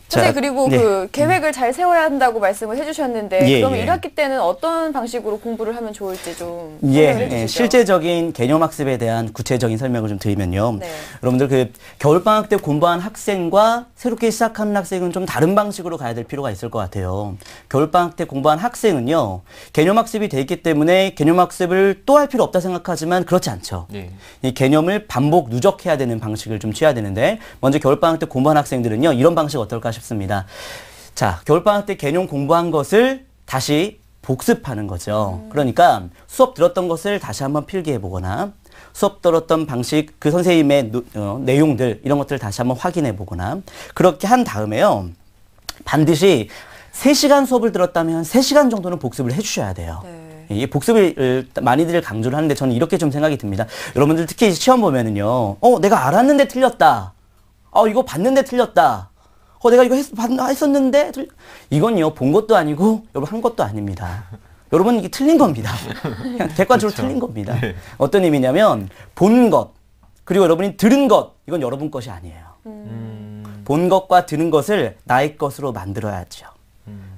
선생님, 그리고 그 계획을 잘 세워야 한다고 말씀을 해주셨는데 그러면 1학기 때는 어떤 방식으로 공부를 하면 좋을지 좀 설명해 주시죠. 실제적인 개념학습에 대한 구체적인 설명을 좀 드리면요. 여러분들 그 겨울방학 때 공부한 학생과 새롭게 시작하는 학생은 좀 다른 방식으로 가야 될 필요가 있을 것 같아요. 겨울방학 때 공부한 학생은요. 개념학습이 돼 있기 때문에 개념학습을 또 할 필요 없다 생각하지만 그렇지 않죠. 이 개념을 반복 누적해야 되는 방식을 좀 취해야 되는데 먼저 겨울방학 때 공부한 학생들은요. 이런 방식 어떨까 싶습니다. 자, 겨울방학 때 개념 공부한 것을 다시 복습하는 거죠. 그러니까 수업 들었던 것을 다시 한번 필기해보거나 수업 들었던 방식, 그 선생님의 내용들 이런 것들을 다시 한번 확인해보거나 그렇게 한 다음에요. 반드시 3시간 수업을 들었다면 3시간 정도는 복습을 해주셔야 돼요. 이 복습을 많이들 강조를 하는데 저는 이렇게 좀 생각이 듭니다. 여러분들 특히 시험 보면은요. 내가 알았는데 틀렸다. 이거 봤는데 틀렸다. 내가 이거 했었는데 이건요 본 것도 아니고 여러분 한 것도 아닙니다. 여러분 이게 틀린 겁니다. 그냥 객관적으로 그렇죠. 틀린 겁니다. 네. 어떤 의미냐면 본 것, 그리고 여러분이 들은 것, 이건 여러분 것이 아니에요. 본 것과 들은 것을 나의 것으로 만들어야죠.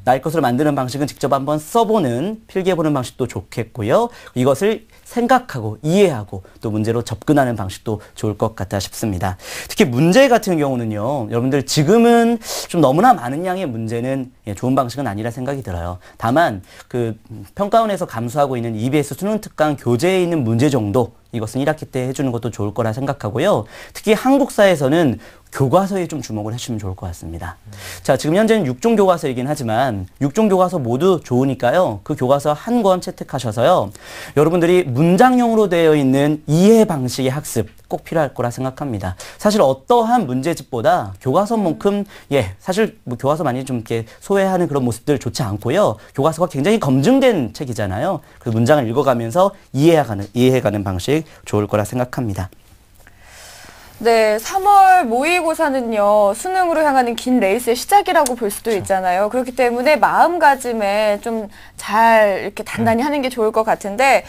나의 것으로 만드는 방식은 직접 한번 써보는, 필기해보는 방식도 좋겠고요. 이것을 생각하고 이해하고 또 문제로 접근하는 방식도 좋을 것 같다 싶습니다. 특히 문제 같은 경우는요. 여러분들 지금은 좀 너무나 많은 양의 문제는 좋은 방식은 아니라 생각이 들어요. 다만 그 평가원에서 감수하고 있는 EBS 수능 특강 교재에 있는 문제 정도, 이것은 1학기 때 해주는 것도 좋을 거라 생각하고요. 특히 한국사에서는 교과서에 좀 주목을 해주시면 좋을 것 같습니다. 자, 지금 현재는 6종 교과서이긴 하지만 6종 교과서 모두 좋으니까요. 그 교과서 한 권 채택하셔서요. 여러분들이 문장형으로 되어 있는 이해 방식의 학습 꼭 필요할 거라 생각합니다. 사실 어떠한 문제집보다 교과서만큼 사실 뭐 교과서 많이 좀 이렇게 소외하는 그런 모습들 좋지 않고요. 교과서가 굉장히 검증된 책이잖아요. 그 문장을 읽어가면서 이해해가는 방식 좋을 거라 생각합니다. 네, 3월 모의고사는요, 수능으로 향하는 긴 레이스의 시작이라고 볼 수도 있잖아요. 그렇기 때문에 마음가짐에 좀 잘 이렇게 단단히 하는 게 좋을 것 같은데,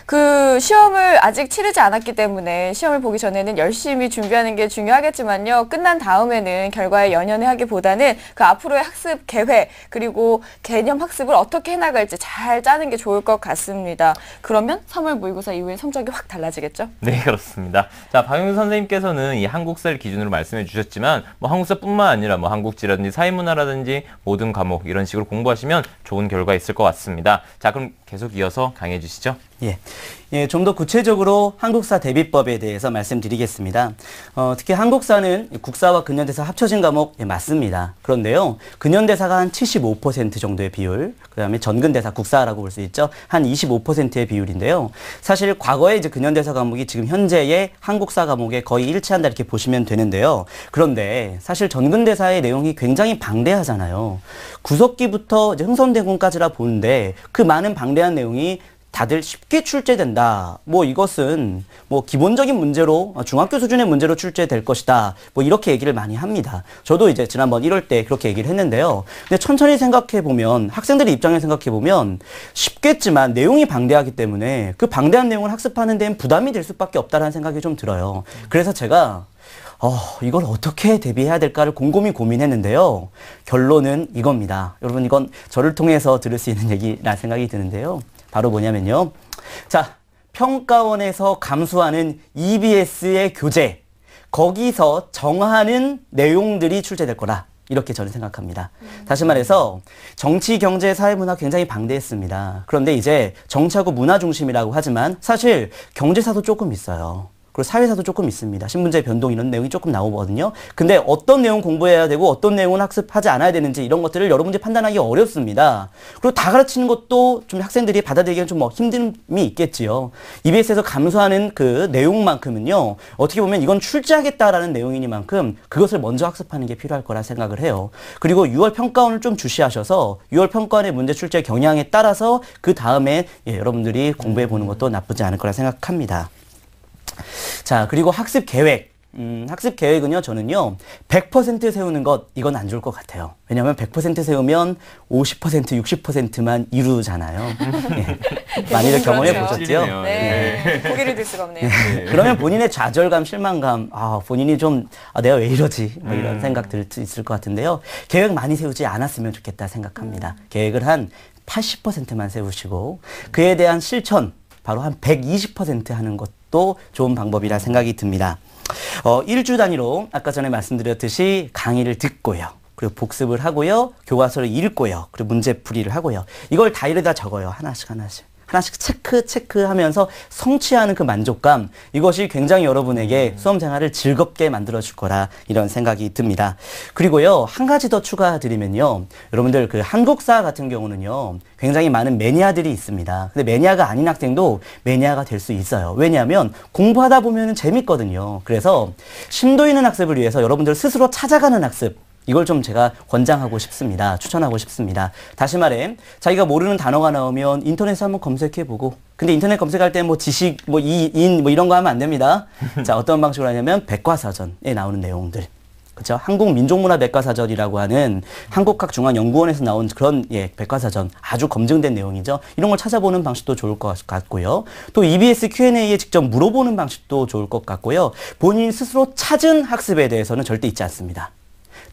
그 시험을 아직 치르지 않았기 때문에 시험을 보기 전에는 열심히 준비하는 게 중요하겠지만요. 끝난 다음에는 결과에 연연해하기보다는 그 앞으로의 학습 계획 그리고 개념 학습을 어떻게 해나갈지 잘 짜는 게 좋을 것 같습니다. 그러면 3월 모의고사 이후에 성적이 확 달라지겠죠? 네, 그렇습니다. 자, 박영수 선생님께서는 이 한국사를 기준으로 말씀해 주셨지만 뭐 한국사뿐만 아니라 뭐 한국지라든지 사회문화라든지 모든 과목 이런 식으로 공부하시면 좋은 결과 있을 것 같습니다. 자, 그럼 계속 이어서 강의해 주시죠. 좀 더 구체적으로 한국사 대비법에 대해서 말씀드리겠습니다. 특히 한국사는 국사와 근현대사 합쳐진 과목 맞습니다. 그런데요, 근현대사가 한 75% 정도의 비율, 그 다음에 전근대사, 국사라고 볼 수 있죠. 한 25%의 비율인데요. 사실 과거에 이제 근현대사 과목이 지금 현재의 한국사 과목에 거의 일치한다 이렇게 보시면 되는데요. 그런데 사실 전근대사의 내용이 굉장히 방대하잖아요. 구석기부터 이제 흥선대군까지라 보는데 그 많은 방대한 내용이 다들 쉽게 출제된다. 뭐 이것은 뭐 기본적인 문제로 중학교 수준의 문제로 출제될 것이다. 뭐 이렇게 얘기를 많이 합니다. 저도 이제 지난번 1월 때 그렇게 얘기를 했는데요. 근데 천천히 생각해 보면 학생들의 입장에 생각해 보면 쉽겠지만 내용이 방대하기 때문에 그 방대한 내용을 학습하는 데는 부담이 될 수밖에 없다라는 생각이 좀 들어요. 그래서 제가 이걸 어떻게 대비해야 될까를 곰곰이 고민했는데요. 결론은 이겁니다. 여러분 이건 저를 통해서 들을 수 있는 얘기라 생각이 드는데요. 바로 뭐냐면요. 자, 평가원에서 감수하는 EBS의 교재, 거기서 정하는 내용들이 출제될 거라. 이렇게 저는 생각합니다. 다시 말해서 정치, 경제, 사회, 문화 굉장히 방대했습니다. 그런데 이제 정치하고 문화 중심이라고 하지만 사실 경제사도 조금 있어요. 그리고 사회사도 조금 있습니다. 신문제 변동 이런 내용이 조금 나오거든요. 근데 어떤 내용 공부해야 되고 어떤 내용은 학습하지 않아야 되는지 이런 것들을 여러분들이 판단하기 어렵습니다. 그리고 다 가르치는 것도 좀 학생들이 받아들이기엔 좀 힘듦이 있겠지요. EBS에서 감수하는 그 내용만큼은요. 어떻게 보면 이건 출제하겠다라는 내용이니만큼 그것을 먼저 학습하는 게 필요할 거라 생각을 해요. 그리고 6월 평가원을 좀 주시하셔서 6월 평가원의 문제 출제 경향에 따라서 그 다음에 여러분들이 공부해 보는 것도 나쁘지 않을 거라 생각합니다. 자, 그리고 학습 계획. 학습 계획은요, 저는요, 100% 세우는 것, 이건 안 좋을 것 같아요. 왜냐하면 100% 세우면 50%, 60%만 이루잖아요. 많이들 경험해 보셨죠? 네. 고개를 들 수가 없네요. 그러면 본인의 좌절감, 실망감, 본인이 좀, 내가 왜 이러지? 뭐 이런 생각 들 수 있을 것 같은데요. 계획 많이 세우지 않았으면 좋겠다 생각합니다. 계획을 한 80%만 세우시고, 그에 대한 실천, 바로 한 120% 하는 것도 좋은 방법이라 생각이 듭니다. 1주 단위로 아까 전에 말씀드렸듯이 강의를 듣고요. 그리고 복습을 하고요. 교과서를 읽고요. 그리고 문제풀이를 하고요. 이걸 다이어리에다 적어요. 하나씩. 하나씩 체크하면서 성취하는 그 만족감, 이것이 굉장히 여러분에게 수험 생활을 즐겁게 만들어줄 거라 이런 생각이 듭니다. 그리고요, 한 가지 더 추가드리면요. 여러분들 그 한국사 같은 경우는요, 굉장히 많은 매니아들이 있습니다. 근데 매니아가 아닌 학생도 매니아가 될 수 있어요. 왜냐하면 공부하다 보면 재밌거든요. 그래서 심도 있는 학습을 위해서 여러분들 스스로 찾아가는 학습, 이걸 좀 제가 권장하고 싶습니다. 추천하고 싶습니다. 다시 말해, 자기가 모르는 단어가 나오면 인터넷에 한번 검색해보고, 근데 인터넷 검색할 때 뭐 지식, 이런 거 하면 안 됩니다. 자, 어떤 방식으로 하냐면 백과사전에 나오는 내용들. 그렇죠? 한국민족문화백과사전이라고 하는 한국학중앙연구원에서 나온 그런 백과사전 아주 검증된 내용이죠. 이런 걸 찾아보는 방식도 좋을 것 같고요. 또 EBS Q&A에 직접 물어보는 방식도 좋을 것 같고요. 본인 스스로 찾은 학습에 대해서는 절대 잊지 않습니다.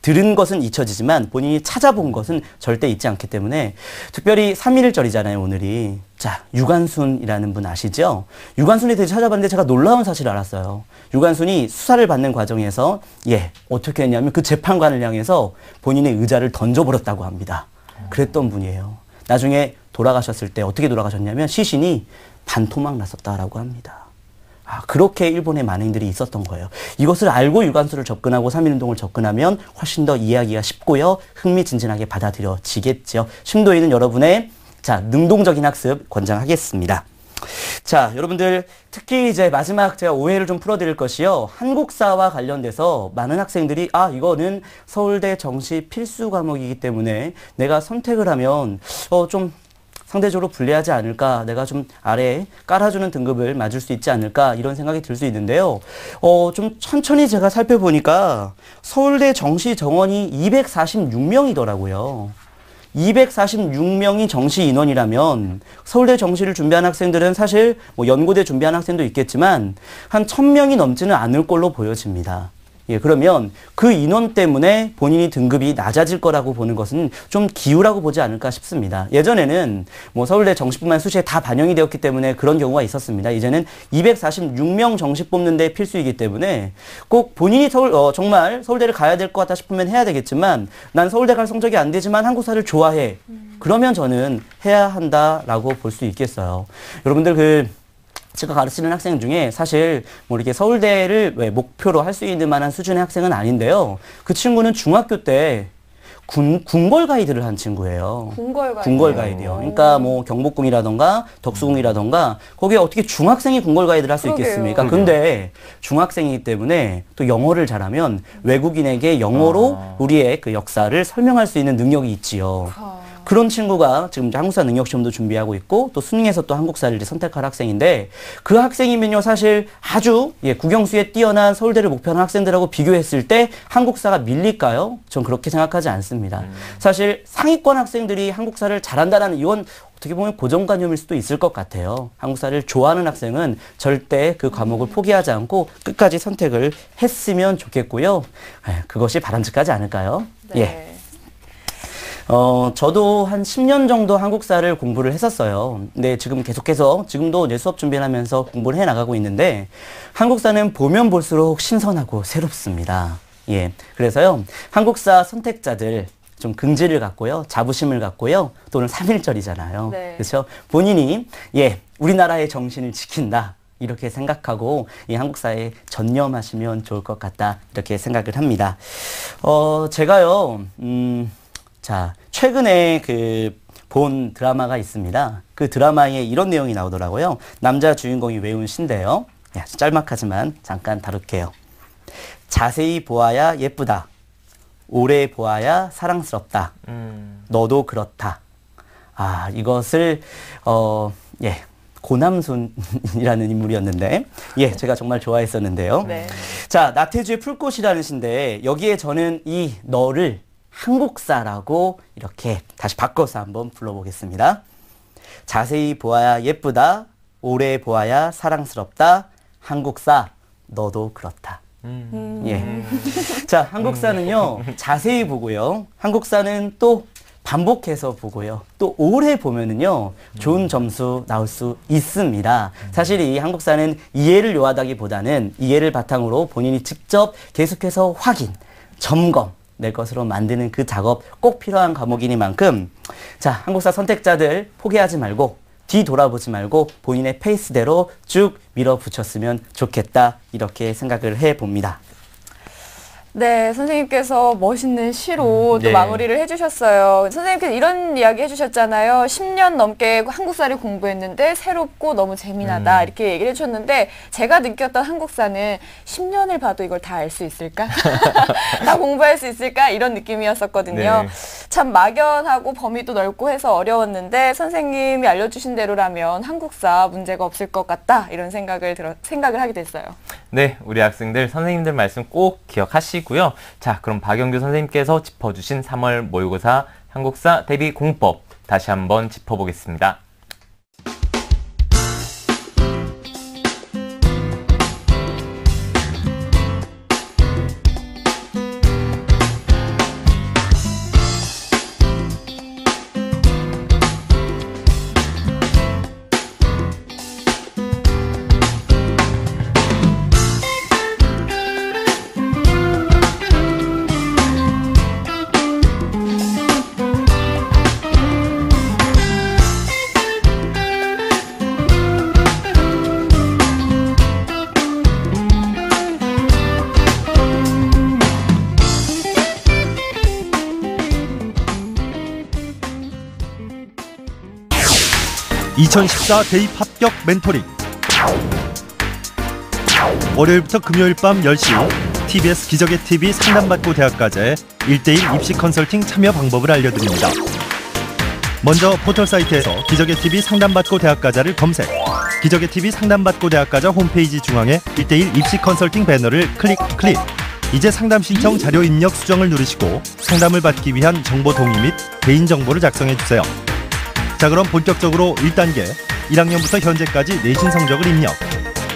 들은 것은 잊혀지지만 본인이 찾아본 것은 절대 잊지 않기 때문에 특별히 3.1절이잖아요, 오늘이. 자, 유관순이라는 분 아시죠? 유관순에 대해서 찾아봤는데 제가 놀라운 사실을 알았어요. 유관순이 수사를 받는 과정에서 어떻게 했냐면 그 재판관을 향해서 본인의 의자를 던져버렸다고 합니다. 그랬던 분이에요. 나중에 돌아가셨을 때 어떻게 돌아가셨냐면 시신이 반토막 났었다라고 합니다. 그렇게 일본에 많은 인들이 있었던 거예요. 이것을 알고 유관순을 접근하고 3.1운동을 접근하면 훨씬 더 이해하기가 쉽고요. 흥미진진하게 받아들여지겠죠. 심도 있는 여러분의 능동적인 학습 권장하겠습니다. 자, 여러분들 특히 이제 마지막 제가 오해를 좀 풀어드릴 것이요. 한국사와 관련돼서 많은 학생들이 이거는 서울대 정시 필수 과목이기 때문에 내가 선택을 하면 좀 상대적으로 불리하지 않을까, 내가 좀 아래에 깔아주는 등급을 맞을 수 있지 않을까 이런 생각이 들 수 있는데요. 좀 천천히 제가 살펴보니까 서울대 정시 정원이 246명이더라고요. 246명이 정시 인원이라면 서울대 정시를 준비한 학생들은 사실 연고대 준비한 학생도 있겠지만 한 1000명이 넘지는 않을 걸로 보여집니다. 그러면 그 인원 때문에 본인이 등급이 낮아질 거라고 보는 것은 좀 기우라고 보지 않을까 싶습니다. 예전에는 서울대 정시뿐만 수시에 다 반영이 되었기 때문에 그런 경우가 있었습니다. 이제는 246명 정시 뽑는데 필수이기 때문에 꼭 본인이 정말 서울대를 가야 될 것 같다 싶으면 해야 되겠지만 난 서울대 갈 성적이 안 되지만 한국사를 좋아해. 그러면 저는 해야 한다라고 볼 수 있겠어요. 여러분들 제가 가르치는 학생 중에 사실 이렇게 서울대를 목표로 할 수 있는 만한 수준의 학생은 아닌데요. 그 친구는 중학교 때 궁궐 가이드를 한 친구예요. 궁궐 가이드요. 그러니까 경복궁이라던가 덕수궁이라던가 거기에 어떻게 중학생이 궁궐 가이드를 할 수 있겠습니까? 근데 중학생이기 때문에 또 영어를 잘하면 외국인에게 영어로 우리의 그 역사를 설명할 수 있는 능력이 있지요. 그런 친구가 지금 한국사 능력시험도 준비하고 있고 또 수능에서 또 한국사를 선택할 학생인데 그 학생이면요 사실 아주 국영수에 뛰어난 서울대를 목표하는 학생들하고 비교했을 때 한국사가 밀릴까요? 전 그렇게 생각하지 않습니다. 사실 상위권 학생들이 한국사를 잘한다는 이건 어떻게 보면 고정관념일 수도 있을 것 같아요. 한국사를 좋아하는 학생은 절대 그 과목을 포기하지 않고 끝까지 선택을 했으면 좋겠고요. 그것이 바람직하지 않을까요? 네. 저도 한 10년 정도 한국사를 공부를 했었어요. 근데 지금 계속해서 지금도 이제 수업 준비를 하면서 공부를 해 나가고 있는데 한국사는 보면 볼수록 신선하고 새롭습니다. 그래서요. 한국사 선택자들 좀 긍지를 갖고요. 자부심을 갖고요. 또 오늘 3.1절이잖아요. 네. 그렇죠? 본인이 우리나라의 정신을 지킨다. 이렇게 생각하고 이 한국사에 전념하시면 좋을 것 같다. 이렇게 생각을 합니다. 제가요. 최근에 본 드라마가 있습니다. 그 드라마에 이런 내용이 나오더라고요. 남자 주인공이 외운 시인데요. 짤막하지만 잠깐 다룰게요. 자세히 보아야 예쁘다. 오래 보아야 사랑스럽다. 너도 그렇다. 이것을 고남순이라는 인물이었는데 제가 정말 좋아했었는데요. 네. 자, 나태주의 풀꽃이라는 시인데 여기에 저는 이 너를 한국사라고 이렇게 다시 바꿔서 한번 불러보겠습니다. 자세히 보아야 예쁘다. 오래 보아야 사랑스럽다. 한국사 너도 그렇다. 자, 한국사는요 자세히 보고요. 한국사는 또 반복해서 보고요. 또 오래 보면은요 좋은 점수 나올 수 있습니다. 사실 이 한국사는 이해를 요하다기보다는 이해를 바탕으로 본인이 직접 계속해서 확인, 점검 내 것으로 만드는 그 작업 꼭 필요한 과목이니만큼 한국사 선택자들 포기하지 말고 뒤돌아보지 말고 본인의 페이스대로 쭉 밀어붙였으면 좋겠다 이렇게 생각을 해봅니다. 네, 선생님께서 멋있는 시로 또 마무리를 해주셨어요. 선생님께서 이런 이야기 해주셨잖아요. 10년 넘게 한국사를 공부했는데 새롭고 너무 재미나다 이렇게 얘기를 해주셨는데 제가 느꼈던 한국사는 10년을 봐도 이걸 다 알 수 있을까? 다 공부할 수 있을까? 이런 느낌이었었거든요. 참 막연하고 범위도 넓고 해서 어려웠는데 선생님이 알려주신 대로라면 한국사 문제가 없을 것 같다 이런 생각을 하게 됐어요. 네, 우리 학생들 선생님들 말씀 꼭 기억하시고요. 자, 그럼 박영규 선생님께서 짚어주신 3월 모의고사 한국사 대비 공법 다시 한번 짚어보겠습니다. (2014) 대입 합격 멘토링. 월요일부터 금요일 밤 10시 TBS 기적의 TV 상담받고 대학가자의 1:1 입시 컨설팅 참여 방법을 알려드립니다. 먼저 포털 사이트에서 기적의 TV 상담받고 대학가자를 검색. 기적의 TV 상담받고 대학가자 홈페이지 중앙에 1:1 입시 컨설팅 배너를 클릭. 이제 상담 신청 자료 입력 수정을 누르시고 상담을 받기 위한 정보 동의 및 개인정보를 작성해주세요. 자, 그럼 본격적으로 1단계 1학년부터 현재까지 내신 성적을 입력.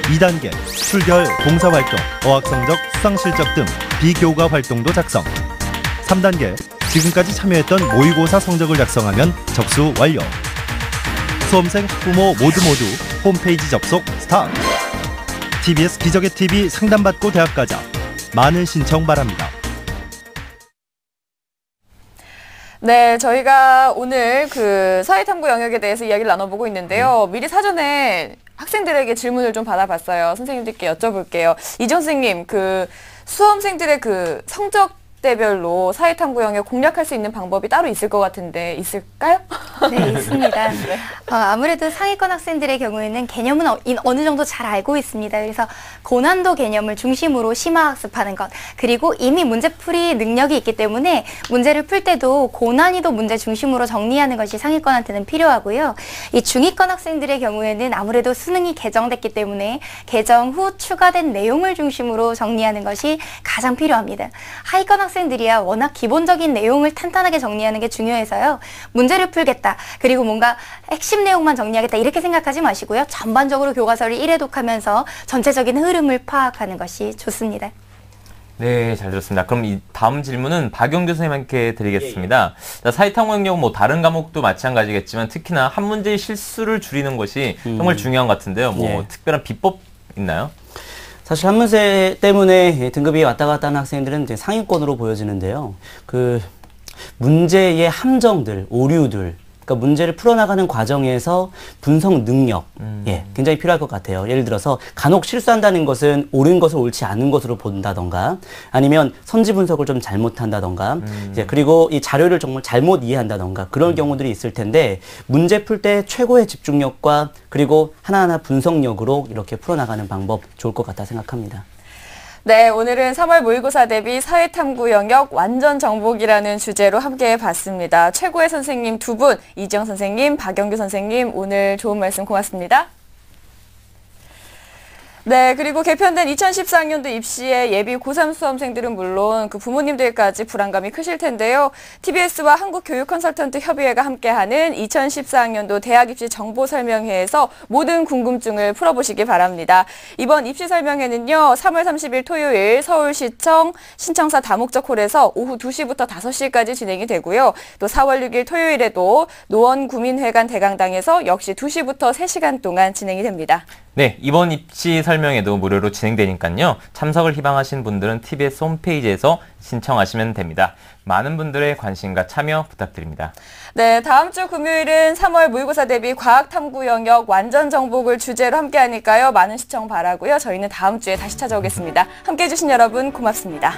2단계 출결, 봉사활동, 어학성적, 수상실적 등 비교과 활동도 작성. 3단계 지금까지 참여했던 모의고사 성적을 작성하면 접수 완료. 수험생, 학부모 모두 홈페이지 접속 스타트. TBS 기적의 TV 상담받고 대학가자. 많은 신청 바랍니다. 네, 저희가 오늘 그 사회탐구 영역에 대해서 이야기를 나눠보고 있는데요. 미리 사전에 학생들에게 질문을 좀 받아봤어요. 선생님들께 여쭤볼게요. 이정 선생님, 그 수험생들의 그 성적대별로 사회탐구 영역 공략할 수 있는 방법이 따로 있을 것 같은데 있을까요? 네, 있습니다. 아무래도 상위권 학생들의 경우에는 개념은 어느 정도 잘 알고 있습니다. 그래서 고난도 개념을 중심으로 심화학습하는 것, 그리고 이미 문제풀이 능력이 있기 때문에 문제를 풀 때도 고난이도 문제 중심으로 정리하는 것이 상위권한테는 필요하고요. 이 중위권 학생들의 경우에는 아무래도 수능이 개정됐기 때문에 개정 후 추가된 내용을 중심으로 정리하는 것이 가장 필요합니다. 하위권 학생들이야 워낙 기본적인 내용을 탄탄하게 정리하는 게 중요해서요. 문제를 풀겠다, 그리고 뭔가 핵심 내용만 정리하겠다 이렇게 생각하지 마시고요. 전반적으로 교과서를 1회독하면서 전체적인 흐름을 파악하는 것이 좋습니다. 네, 잘 들었습니다. 그럼 이 다음 질문은 박영규 선생님께 드리겠습니다. 사회탐구 영역은 뭐 다른 과목도 마찬가지겠지만 특히나 한 문제의 실수를 줄이는 것이 정말 중요한 것 같은데요. 뭐 특별한 비법 있나요? 사실 한 문제 때문에 등급이 왔다 갔다 하는 학생들은 이제 상위권으로 보여지는데요. 그 문제의 함정들, 오류들, 그러니까 문제를 풀어나가는 과정에서 분석 능력, 굉장히 필요할 것 같아요. 예를 들어서 간혹 실수한다는 것은 옳은 것을 옳지 않은 것으로 본다던가, 아니면 선지 분석을 좀 잘못한다던가, 이제 그리고 이 자료를 정말 잘못 이해한다던가 그런 경우들이 있을 텐데, 문제 풀 때 최고의 집중력과 그리고 하나하나 분석력으로 이렇게 풀어나가는 방법 좋을 것 같다 생각합니다. 네, 오늘은 3월 모의고사 대비 사회탐구 영역 완전 정복이라는 주제로 함께 봤습니다. 최고의 선생님 두 분, 이지영 선생님, 박영규 선생님, 오늘 좋은 말씀 고맙습니다. 네, 그리고 개편된 2014학년도 입시에 예비 고3 수험생들은 물론 그 부모님들까지 불안감이 크실 텐데요. TBS와 한국교육컨설턴트 협의회가 함께하는 2014학년도 대학 입시 정보 설명회에서 모든 궁금증을 풀어보시기 바랍니다. 이번 입시 설명회는요, 3월 30일 토요일 서울시청 신청사 다목적 홀에서 오후 2시부터 5시까지 진행이 되고요. 또 4월 6일 토요일에도 노원구민회관 대강당에서 역시 2시부터 3시간 동안 진행이 됩니다. 네, 이번 입시 설명회도 무료로 진행되니까요. 참석을 희망하신 분들은 TBS 홈페이지에서 신청하시면 됩니다. 많은 분들의 관심과 참여 부탁드립니다. 네, 다음 주 금요일은 3월 모의고사 대비 과학탐구 영역 완전 정복을 주제로 함께하니까요. 많은 시청 바라고요. 저희는 다음 주에 다시 찾아오겠습니다. 함께해 주신 여러분 고맙습니다.